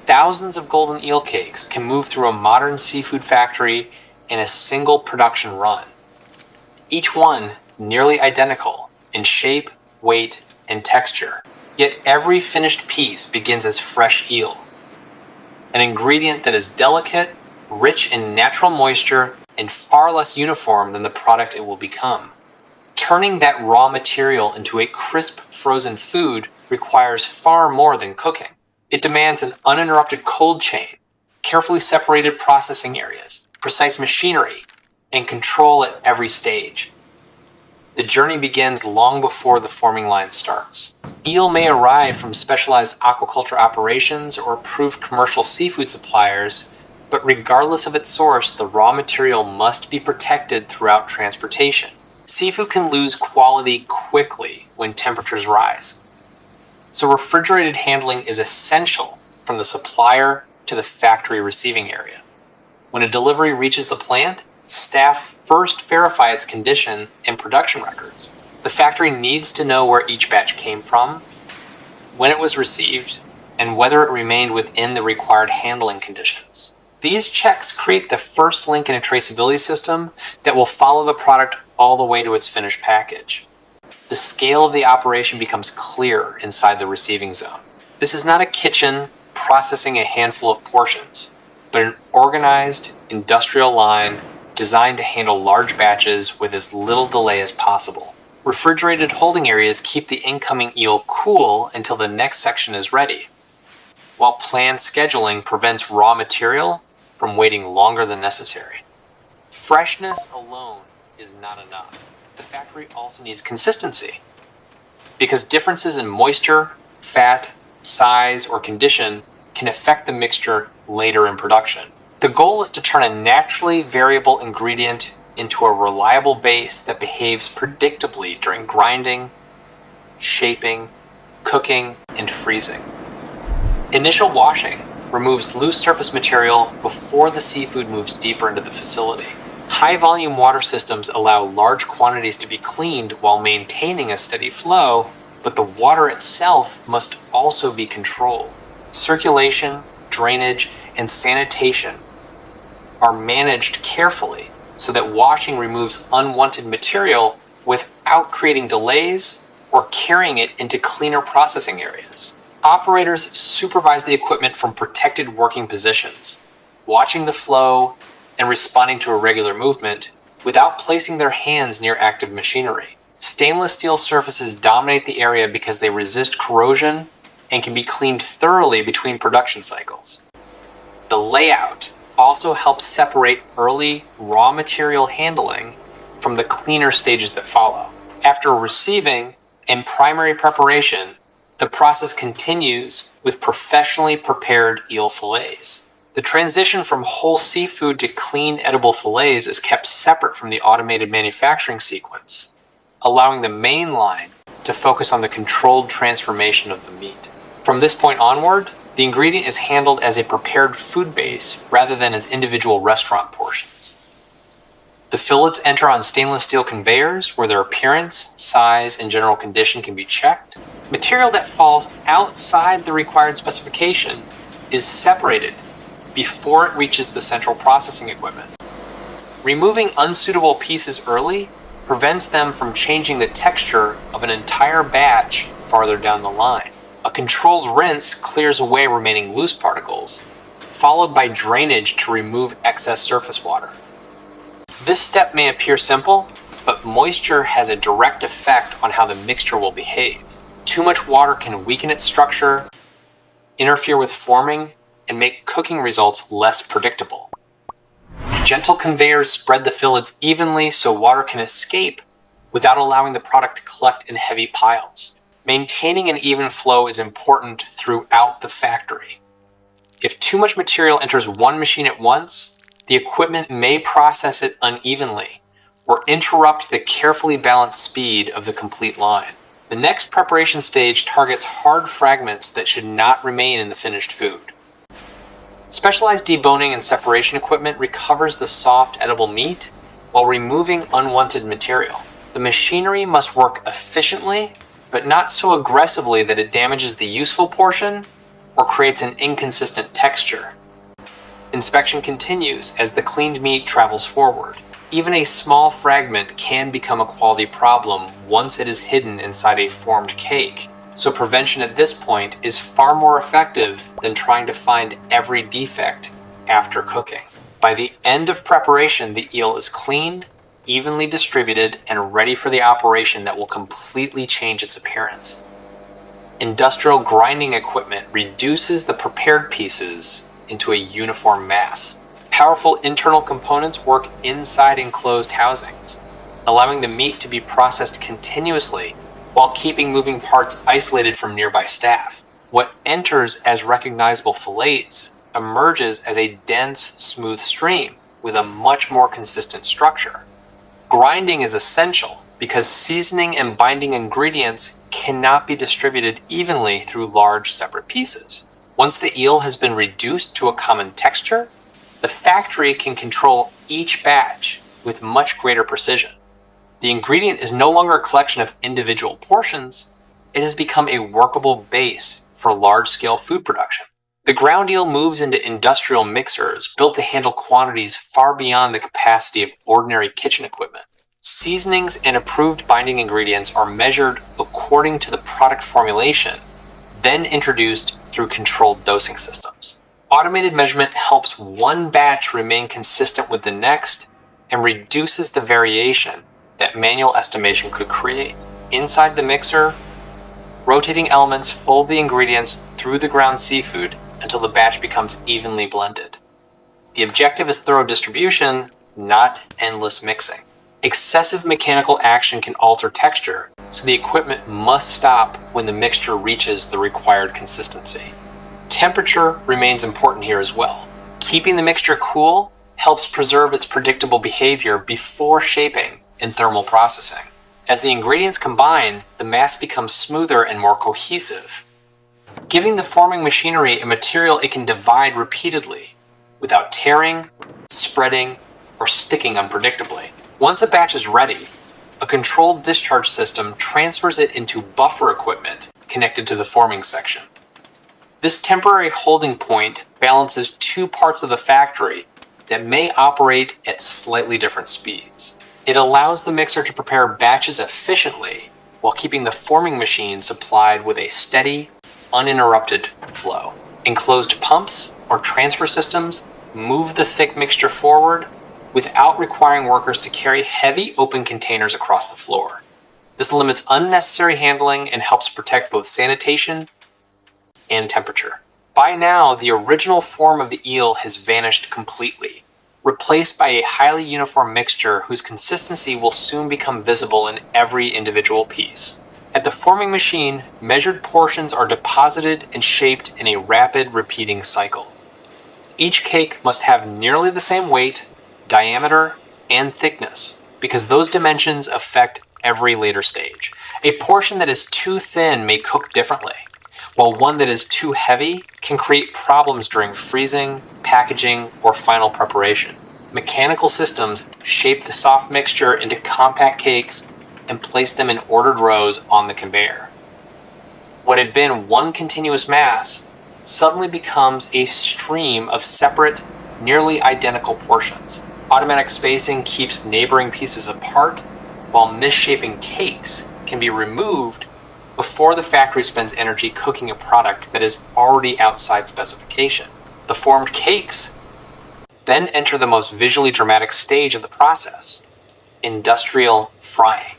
Thousands of golden eel cakes can move through a modern seafood factory in a single production run. Each one nearly identical in shape, weight, and texture. Yet every finished piece begins as fresh eel, an ingredient that is delicate, rich in natural moisture, and far less uniform than the product it will become. Turning that raw material into a crisp frozen food requires far more than cooking. It demands an uninterrupted cold chain, carefully separated processing areas, precise machinery, and control at every stage. The journey begins long before the forming line starts. Eel may arrive from specialized aquaculture operations or approved commercial seafood suppliers, but regardless of its source, the raw material must be protected throughout transportation. Seafood can lose quality quickly when temperatures rise, so refrigerated handling is essential from the supplier to the factory receiving area. When a delivery reaches the plant, staff first verify its condition and production records. The factory needs to know where each batch came from, when it was received, and whether it remained within the required handling conditions. These checks create the first link in a traceability system that will follow the product all the way to its finished package. The scale of the operation becomes clear inside the receiving zone. This is not a kitchen processing a handful of portions, but an organized industrial line designed to handle large batches with as little delay as possible. Refrigerated holding areas keep the incoming eel cool until the next section is ready, while planned scheduling prevents raw material from waiting longer than necessary. Freshness alone is not enough. The factory also needs consistency, because differences in moisture, fat, size, or condition can affect the mixture later in production. The goal is to turn a naturally variable ingredient into a reliable base that behaves predictably during grinding, shaping, cooking, and freezing. Initial washing removes loose surface material before the seafood moves deeper into the facility. High-volume water systems allow large quantities to be cleaned while maintaining a steady flow, but the water itself must also be controlled. Circulation, drainage, and sanitation are managed carefully so that washing removes unwanted material without creating delays or carrying it into cleaner processing areas. Operators supervise the equipment from protected working positions, watching the flow and responding to irregular movement without placing their hands near active machinery. Stainless steel surfaces dominate the area because they resist corrosion and can be cleaned thoroughly between production cycles. The layout also helps separate early raw material handling from the cleaner stages that follow. After receiving and primary preparation, the process continues with professionally prepared eel fillets. The transition from whole seafood to clean edible fillets is kept separate from the automated manufacturing sequence, allowing the main line to focus on the controlled transformation of the meat. From this point onward, the ingredient is handled as a prepared food base rather than as individual restaurant portions. The fillets enter on stainless steel conveyors where their appearance, size, and general condition can be checked. Material that falls outside the required specification is separated before it reaches the central processing equipment. Removing unsuitable pieces early prevents them from changing the texture of an entire batch farther down the line. A controlled rinse clears away remaining loose particles, followed by drainage to remove excess surface water. This step may appear simple, but moisture has a direct effect on how the mixture will behave. Too much water can weaken its structure, interfere with forming, and make cooking results less predictable. Gentle conveyors spread the fillets evenly so water can escape without allowing the product to collect in heavy piles. Maintaining an even flow is important throughout the factory. If too much material enters one machine at once, the equipment may process it unevenly or interrupt the carefully balanced speed of the complete line. The next preparation stage targets hard fragments that should not remain in the finished food. Specialized deboning and separation equipment recovers the soft, edible meat while removing unwanted material. The machinery must work efficiently, but not so aggressively that it damages the useful portion or creates an inconsistent texture. Inspection continues as the cleaned meat travels forward. Even a small fragment can become a quality problem once it is hidden inside a formed cake, so prevention at this point is far more effective than trying to find every defect after cooking. By the end of preparation, the eel is cleaned, evenly distributed, and ready for the operation that will completely change its appearance. Industrial grinding equipment reduces the prepared pieces into a uniform mass. Powerful internal components work inside enclosed housings, allowing the meat to be processed continuously while keeping moving parts isolated from nearby staff. What enters as recognizable fillets emerges as a dense, smooth stream with a much more consistent structure. Grinding is essential because seasoning and binding ingredients cannot be distributed evenly through large separate pieces. Once the eel has been reduced to a common texture, the factory can control each batch with much greater precision. The ingredient is no longer a collection of individual portions, it has become a workable base for large-scale food production. The ground eel moves into industrial mixers built to handle quantities far beyond the capacity of ordinary kitchen equipment. Seasonings and approved binding ingredients are measured according to the product formulation, then introduced through controlled dosing systems. Automated measurement helps one batch remain consistent with the next and reduces the variation that manual estimation could create. Inside the mixer, rotating elements fold the ingredients through the ground seafood until the batch becomes evenly blended. The objective is thorough distribution, not endless mixing. Excessive mechanical action can alter texture, so the equipment must stop when the mixture reaches the required consistency. Temperature remains important here as well. Keeping the mixture cool helps preserve its predictable behavior before shaping and thermal processing. As the ingredients combine, the mass becomes smoother and more cohesive, giving the forming machinery a material it can divide repeatedly without tearing, spreading, or sticking unpredictably. Once a batch is ready, a controlled discharge system transfers it into buffer equipment connected to the forming section. This temporary holding point balances two parts of the factory that may operate at slightly different speeds. It allows the mixer to prepare batches efficiently while keeping the forming machine supplied with a steady, uninterrupted flow. Enclosed pumps or transfer systems move the thick mixture forward without requiring workers to carry heavy open containers across the floor. This limits unnecessary handling and helps protect both sanitation and temperature. By now, the original form of the eel has vanished completely, replaced by a highly uniform mixture whose consistency will soon become visible in every individual piece. At the forming machine, measured portions are deposited and shaped in a rapid repeating cycle. Each cake must have nearly the same weight, diameter, and thickness, because those dimensions affect every later stage. A portion that is too thin may cook differently, while one that is too heavy can create problems during freezing, packaging, or final preparation. Mechanical systems shape the soft mixture into compact cakes and place them in ordered rows on the conveyor. What had been one continuous mass suddenly becomes a stream of separate, nearly identical portions. Automatic spacing keeps neighboring pieces apart, while misshaping cakes can be removed before the factory spends energy cooking a product that is already outside specification. The formed cakes then enter the most visually dramatic stage of the process, industrial frying.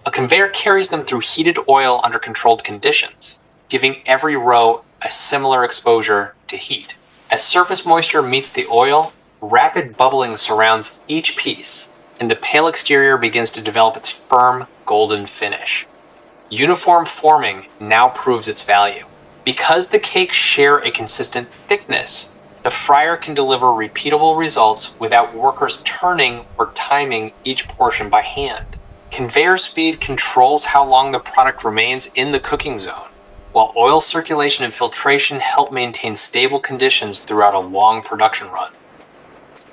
A conveyor carries them through heated oil under controlled conditions, giving every row a similar exposure to heat. As surface moisture meets the oil, rapid bubbling surrounds each piece, and the pale exterior begins to develop its firm, golden finish. Uniform forming now proves its value. Because the cakes share a consistent thickness, the fryer can deliver repeatable results without workers turning or timing each portion by hand. Conveyor speed controls how long the product remains in the cooking zone, while oil circulation and filtration help maintain stable conditions throughout a long production run.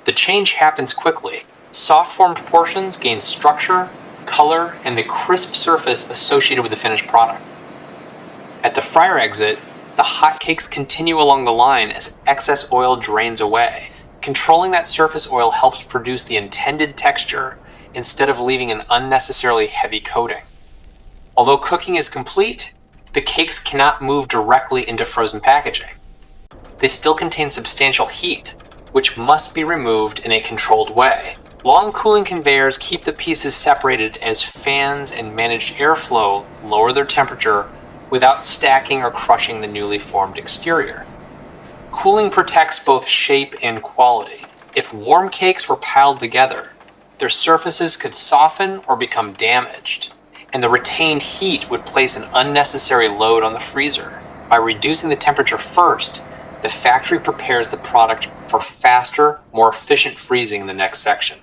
The change happens quickly. Soft-formed portions gain structure, color, and the crisp surface associated with the finished product. At the fryer exit, the hot cakes continue along the line as excess oil drains away. Controlling that surface oil helps produce the intended texture instead of leaving an unnecessarily heavy coating. Although cooking is complete, the cakes cannot move directly into frozen packaging. They still contain substantial heat, which must be removed in a controlled way. Long cooling conveyors keep the pieces separated as fans and managed airflow lower their temperature without stacking or crushing the newly formed exterior. Cooling protects both shape and quality. If warm cakes were piled together, their surfaces could soften or become damaged, and the retained heat would place an unnecessary load on the freezer. By reducing the temperature first, the factory prepares the product for faster, more efficient freezing in the next section.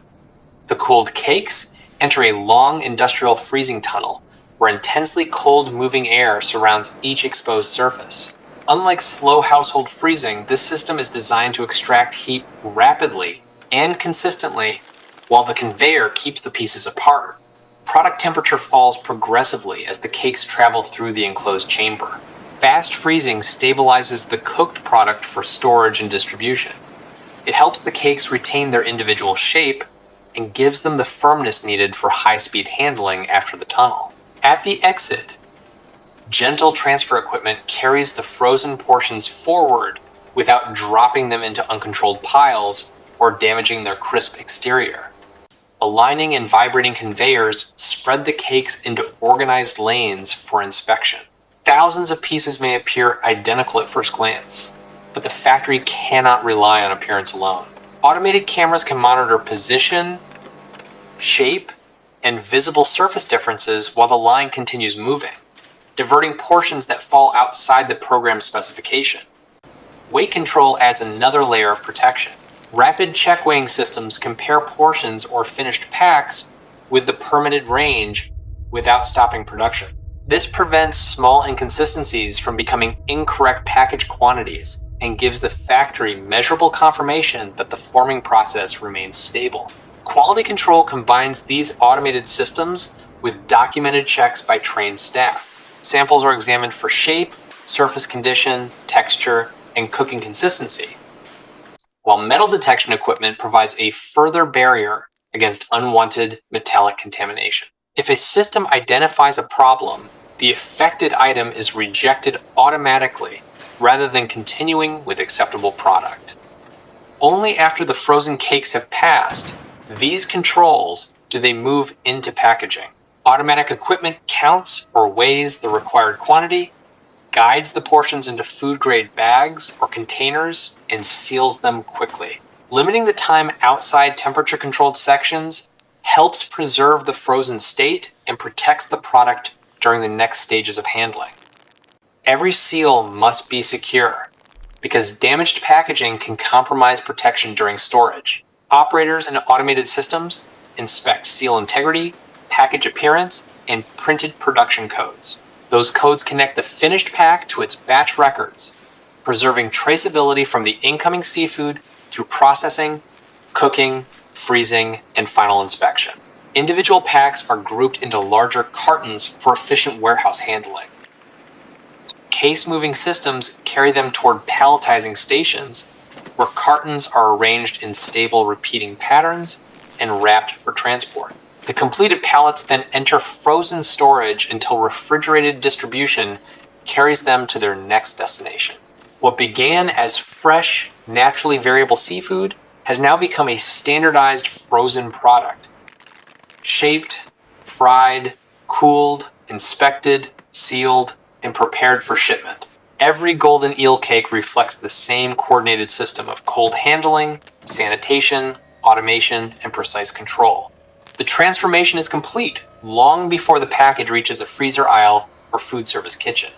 The cooled cakes enter a long industrial freezing tunnel where intensely cold moving air surrounds each exposed surface. Unlike slow household freezing, this system is designed to extract heat rapidly and consistently while the conveyor keeps the pieces apart. Product temperature falls progressively as the cakes travel through the enclosed chamber. Fast freezing stabilizes the cooked product for storage and distribution. It helps the cakes retain their individual shape and gives them the firmness needed for high-speed handling after the tunnel. At the exit, gentle transfer equipment carries the frozen portions forward without dropping them into uncontrolled piles or damaging their crisp exterior. Aligning and vibrating conveyors spread the cakes into organized lanes for inspection. Thousands of pieces may appear identical at first glance, but the factory cannot rely on appearance alone. Automated cameras can monitor position, shape, and visible surface differences while the line continues moving, diverting portions that fall outside the program specification. Weight control adds another layer of protection. Rapid check weighing systems compare portions or finished packs with the permitted range without stopping production. This prevents small inconsistencies from becoming incorrect package quantities and gives the factory measurable confirmation that the forming process remains stable. Quality control combines these automated systems with documented checks by trained staff. Samples are examined for shape, surface condition, texture, and cooking consistency, while metal detection equipment provides a further barrier against unwanted metallic contamination. If a system identifies a problem, the affected item is rejected automatically rather than continuing with acceptable product. Only after the frozen cakes have passed these controls do they move into packaging. Automatic equipment counts or weighs the required quantity, guides the portions into food-grade bags or containers, and seals them quickly. Limiting the time outside temperature-controlled sections helps preserve the frozen state and protects the product during the next stages of handling. Every seal must be secure because damaged packaging can compromise protection during storage. Operators in automated systems inspect seal integrity, package appearance, and printed production codes. Those codes connect the finished pack to its batch records, preserving traceability from the incoming seafood through processing, cooking, freezing, and final inspection. Individual packs are grouped into larger cartons for efficient warehouse handling. Case-moving systems carry them toward palletizing stations, where cartons are arranged in stable repeating patterns and wrapped for transport. The completed pallets then enter frozen storage until refrigerated distribution carries them to their next destination. What began as fresh, naturally variable seafood has now become a standardized frozen product. Shaped, fried, cooled, inspected, sealed, and prepared for shipment. Every golden eel cake reflects the same coordinated system of cold handling, sanitation, automation, and precise control. The transformation is complete long before the package reaches a freezer aisle or food service kitchen.